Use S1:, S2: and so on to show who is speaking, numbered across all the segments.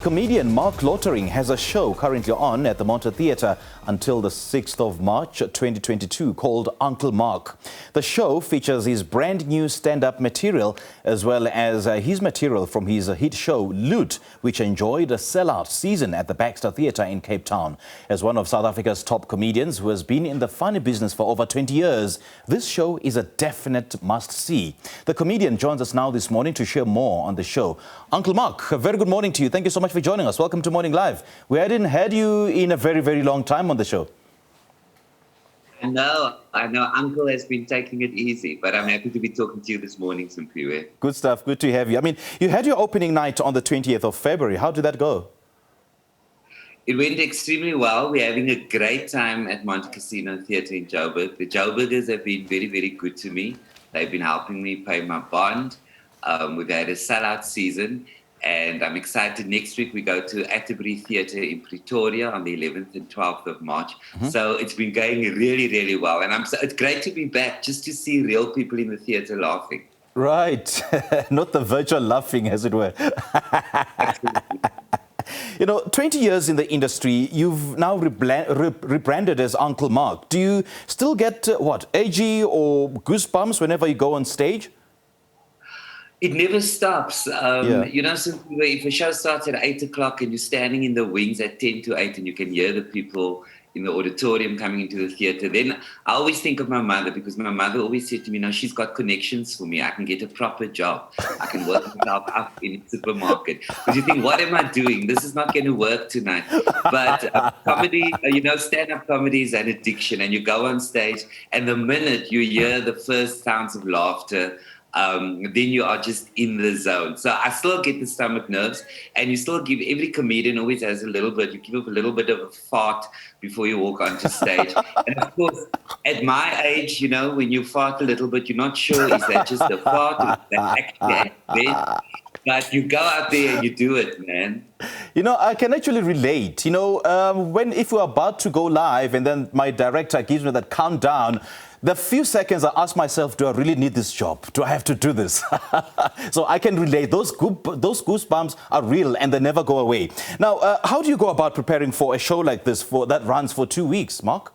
S1: Comedian Marc Lottering has a show currently on at the Monte Theatre until the 6th of March 2022 called UNCLE MARC. The show features his brand new stand-up material as well as his material from his hit show Loot, which enjoyed a sellout season at the Baxter Theatre in Cape Town. As one of South Africa's top comedians who has been in the funny business for over 20 years, this show is a definite must-see. The comedian joins us now this morning to share more on the show. UNCLE MARC, a very good morning to you. Thank you so much for joining us. Welcome to Morning Live. We hadn't had you in a very, very long time on the show.
S2: I know. Uncle has been taking it easy, but I'm happy to be talking to you this morning, Simpiwe.
S1: Good stuff. Good to have you. I mean, you had your opening night on the 20th of February. How did that go?
S2: It went extremely well. We're having a great time at Monte Theatre in Joburg. The Joburgers have been very, very good to me. They've been helping me pay my bond. We've had a sellout season. And I'm excited. Next week we go to Baxter Theatre in Pretoria on the 11th and 12th of March. So it's been going really, really well. And it's great to be back just to see real people in the theatre laughing.
S1: Right. Not the virtual laughing, as it were.
S2: Absolutely.
S1: You know, 20 years in the industry, you've now rebranded as UNCLE MARC. Do you still get, edgy or goosebumps whenever you go on stage?
S2: It never stops. You know, if a show starts at 8 o'clock and you're standing in the wings at 10 to 8 and you can hear the people in the auditorium coming into the theatre, then I always think of my mother, because my mother always said to me, she's got connections for me. I can get a proper job. I can work myself up in a supermarket. Because you think, what am I doing? This is not going to work tonight. But comedy, stand-up comedy is an addiction. And you go on stage and the minute you hear the first sounds of laughter, then you are just in the zone. So I still get the stomach nerves, and you still give, every comedian always has a little bit, you give up a little bit of a fart before you walk onto stage. And of course, at my age, when you fart a little bit, you're not sure, is that just a fart, or is that actually a bed? But you go out there and you do it, man.
S1: I can actually relate. If we're about to go live and then my director gives me that countdown, the few seconds I ask myself, do I really need this job? Do I have to do this? So I can relate. Those goosebumps are real and they never go away. Now, how do you go about preparing for a show like this that runs for 2 weeks, Marc?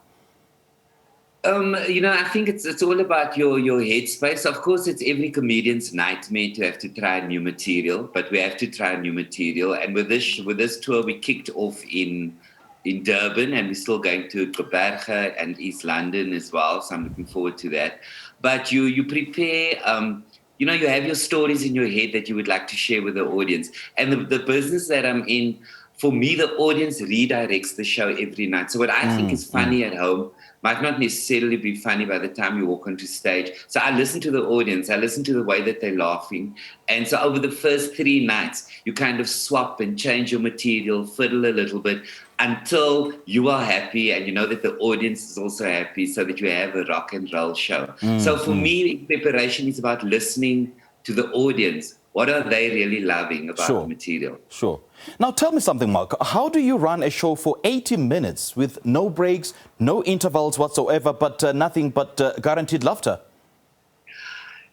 S2: I think it's all about your headspace. Of course, it's every comedian's nightmare to have to try new material, but we have to try new material. And with this tour, we kicked off in Durban, and we're still going to Joburg and East London as well. So I'm looking forward to that. But you prepare. You have your stories in your head that you would like to share with the audience. And the business that I'm in, for me, the audience redirects the show every night. So what I think is funny at home might not necessarily be funny by the time you walk onto stage. So I listen to the audience. I listen to the way that they're laughing. And so over the first 3 nights, you kind of swap and change your material, fiddle a little bit, until you are happy and you know that the audience is also happy, so that you have a rock and roll show. So for me, preparation is about listening to the audience. What are they really loving about the material? Sure.
S1: Now tell me something, Marc. How do you run a show for 80 minutes with no breaks, no intervals whatsoever, but nothing but guaranteed laughter?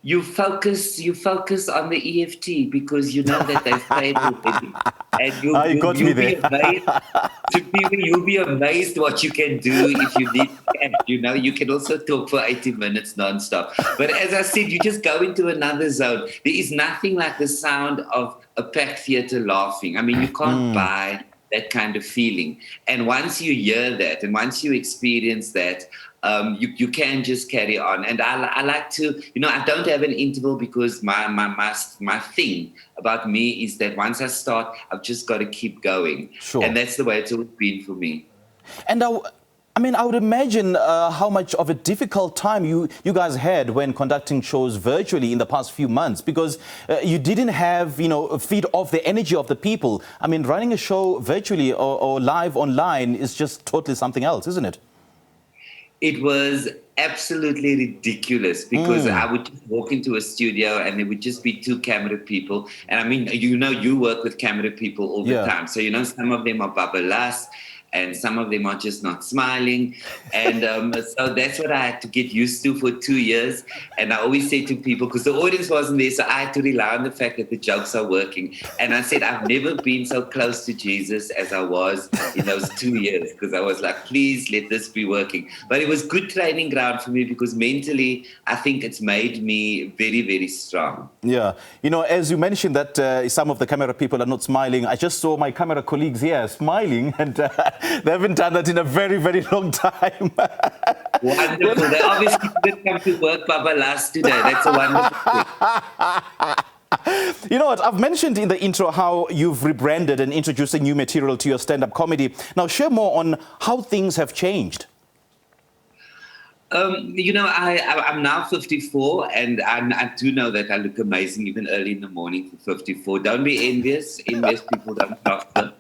S2: You focus on the EFT, because you know that they've paid already. And you'll be amazed. You'll be amazed what you can do if you need. And you can also talk for 80 minutes nonstop. But as I said, you just go into another zone. There is nothing like the sound of a packed theatre laughing. I mean, you can't buy that kind of feeling. And once you hear that, and once you experience that, you can just carry on. And I like to, I don't have an interval, because my thing about me is that once I start, I've just got to keep going. Sure. And that's the way it's always been for me.
S1: And I would imagine how much of a difficult time you guys had when conducting shows virtually in the past few months, because you didn't have, feed off the energy of the people. I mean, running a show virtually or live online is just totally something else, isn't it?
S2: It was absolutely ridiculous, because I would just walk into a studio and there would just be 2 camera people. And I mean, you work with camera people all the time. So, some of them are babalas and some of them are just not smiling. And so that's what I had to get used to for 2 years. And I always say to people, because the audience wasn't there, so I had to rely on the fact that the jokes are working. And I said, I've never been so close to Jesus as I was in those 2 years, because I was like, please let this be working. But it was good training ground for me, because mentally, I think it's made me very, very strong.
S1: Yeah. You know, as you mentioned that some of the camera people are not smiling, I just saw my camera colleagues here smiling, and they haven't done that in a very, very long time.
S2: Wonderful. They obviously didn't come to work, Baba, last today. That's a wonderful thing.
S1: You know what, I've mentioned in the intro how you've rebranded and introduced a new material to your stand-up comedy. Now, share more on how things have changed.
S2: You know, I'm now 54, and I do know that I look amazing even early in the morning for 54. Don't be envious. Envious people don't prosper.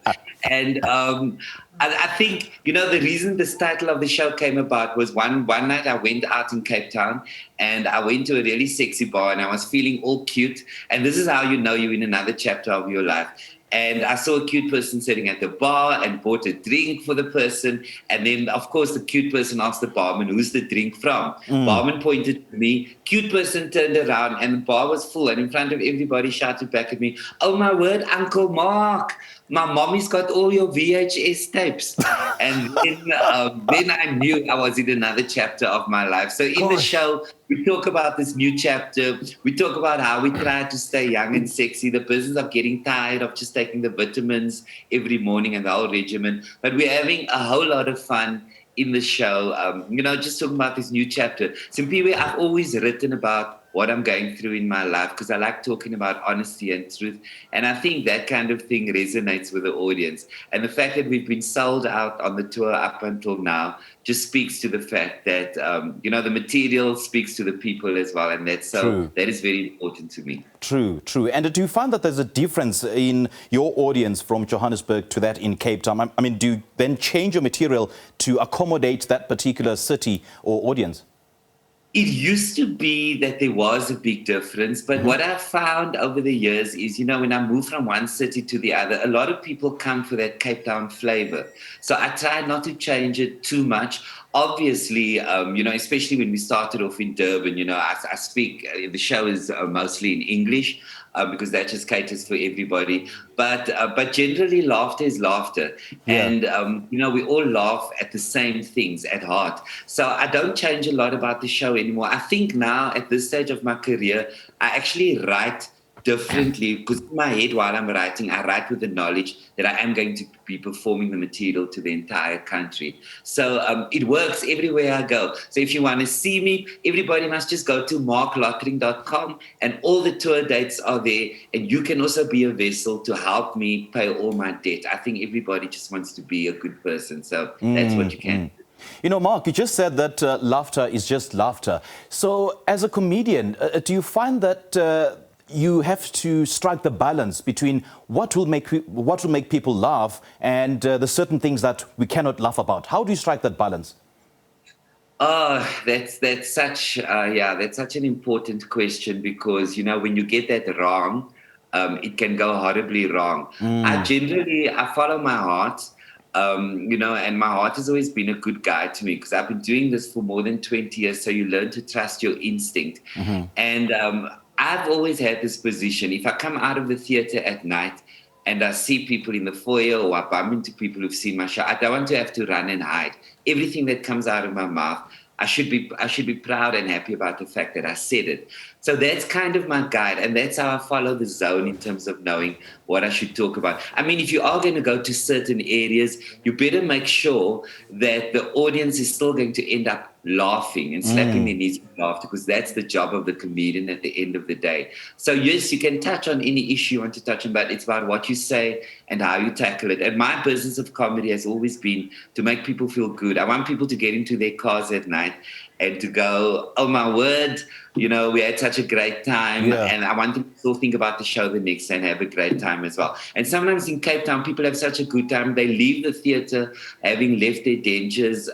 S2: And I think, you know, the reason this title of the show came about was one night I went out in Cape Town, and I went to a really sexy bar, and I was feeling all cute. And this is how you know you're in another chapter of your life. And I saw a cute person sitting at the bar and bought a drink for the person. And then, of course, the cute person asked the barman, who's the drink from? Barman pointed to me. Cute person turned around, and the bar was full. And in front of everybody shouted back at me, oh, my word, Uncle Marc, my mommy's got all your VHS tapes. And then I knew I was in another chapter of my life. So in the show, we talk about this new chapter. We talk about how we try to stay young and sexy, the business of getting tired of just taking the vitamins every morning and the whole regimen. But we're having a whole lot of fun in the show, you know, just talking about this new chapter. Simpiwe, I've always written about what I'm going through in my life, because I like talking about honesty and truth. And I think that kind of thing resonates with the audience. And the fact that we've been sold out on the tour up until now just speaks to the fact that, you know, the material speaks to the people as well. And that's that is very important to me.
S1: True. And do you find that there's a difference in your audience from Johannesburg to that in Cape Town? I mean, do you then change your material to accommodate that particular city or audience?
S2: It used to be that there was a big difference, but what I've found over the years is, you know, when I move from one city to the other, a lot of people come for that Cape Town flavor. So I try not to change it too much. Obviously, you know, especially when we started off in Durban, you know, I speak, the show is mostly in English, because that just caters for everybody. But generally, laughter is laughter. Yeah. And, you know, we all laugh at the same things at heart. So I don't change a lot about the show anymore. I think now, at this stage of my career, I actually write differently, because in my head while I'm writing, I write with the knowledge that I am going to be performing the material to the entire country. So it works everywhere I go. So if you want to see me, everybody must just go to marclottering.com, and all the tour dates are there. And you can also be a vessel to help me pay all my debt. I think everybody just wants to be a good person. So that's what you can do.
S1: You know, Marc, you just said that laughter is just laughter. So as a comedian, do you find that you have to strike the balance between what will make people laugh and the certain things that we cannot laugh about? How do you strike that balance?
S2: Oh, that's such an important question, because, you know, when you get that wrong, it can go horribly wrong. I follow my heart. You know, and my heart has always been a good guide to me, because I've been doing this for more than 20 years. So you learn to trust your instinct. And I've always had this position. If I come out of the theatre at night and I see people in the foyer, or I bump into people who've seen my show, I don't want to have to run and hide. Everything that comes out of my mouth, I should be proud and happy about the fact that I said it. So that's kind of my guide, and that's how I follow the zone in terms of knowing what I should talk about. I mean, if you are going to go to certain areas, you better make sure that the audience is still going to end up laughing and slapping their knees with laughter, because that's the job of the comedian at the end of the day. So yes, you can touch on any issue you want to touch on, but it's about what you say and how you tackle it. And my business of comedy has always been to make people feel good. I want people to get into their cars at night and to go, oh my word, you know, we had such a great time. Yeah. And I want them to still think about the show the next day and have a great time as well. And sometimes in Cape Town, people have such a good time. They leave the theatre having left their dentures,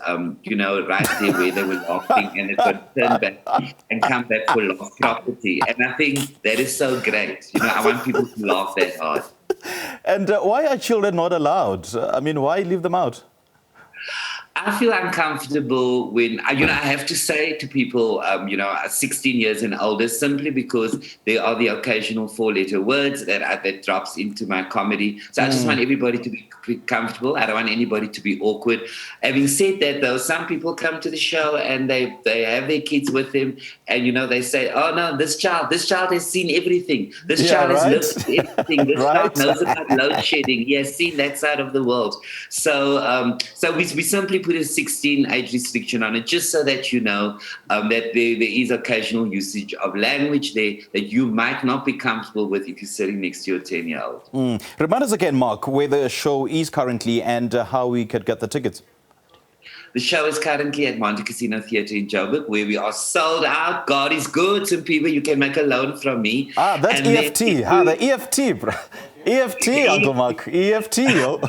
S2: you know, right there where they were laughing, and they've got to turn back and come back for lost property. And I think that is so great. You know, I want people to laugh that hard.
S1: And why are children not allowed? I mean, why leave them out?
S2: I feel uncomfortable when, I have to say to people, 16 years and older, simply because there are the occasional four-letter words that drops into my comedy. So I just want everybody to be comfortable. I don't want anybody to be awkward. Having said that, though, some people come to the show and they have their kids with them, and they say, "Oh no, this child has seen everything. This child has lived through everything. This child knows about load shedding. He has seen that side of the world." So we simply put a 16 age restriction on it, just so that that there is occasional usage of language there that you might not be comfortable with if you're sitting next to your 10-year-old.
S1: Remind us again, Mark, where the show is currently and how we could get the tickets.
S2: The show is currently at Monte Theatre in Joburg, where we are sold out. God is good. Some people, you can make a loan from me.
S1: That's EFT. The EFT, bro. EFT, Uncle Mark. EFT, yo.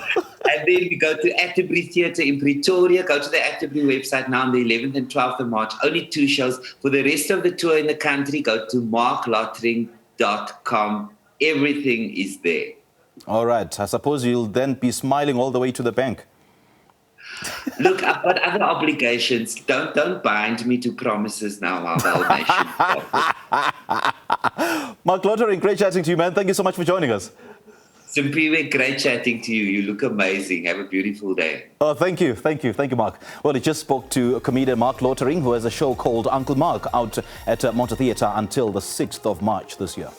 S2: And then we go to Atterbury Theatre in Pretoria. Go to the Atterbury website now on the 11th and 12th of March. Only 2 shows. For the rest of the tour in the country, go to marclottering.com. Everything is there.
S1: All right. I suppose you'll then be smiling all the way to the bank.
S2: Look, I've got other obligations. Don't bind me to promises now, our whole nation.
S1: Marc Lottering, great chatting to you, man. Thank you so much for joining us.
S2: Simpiwe, great chatting to you. You look amazing. Have a beautiful day.
S1: Oh, thank you, Mark. Well, he just spoke to comedian Marc Lottering, who has a show called Uncle Marc out at Monte Theatre until the 6th of March this year.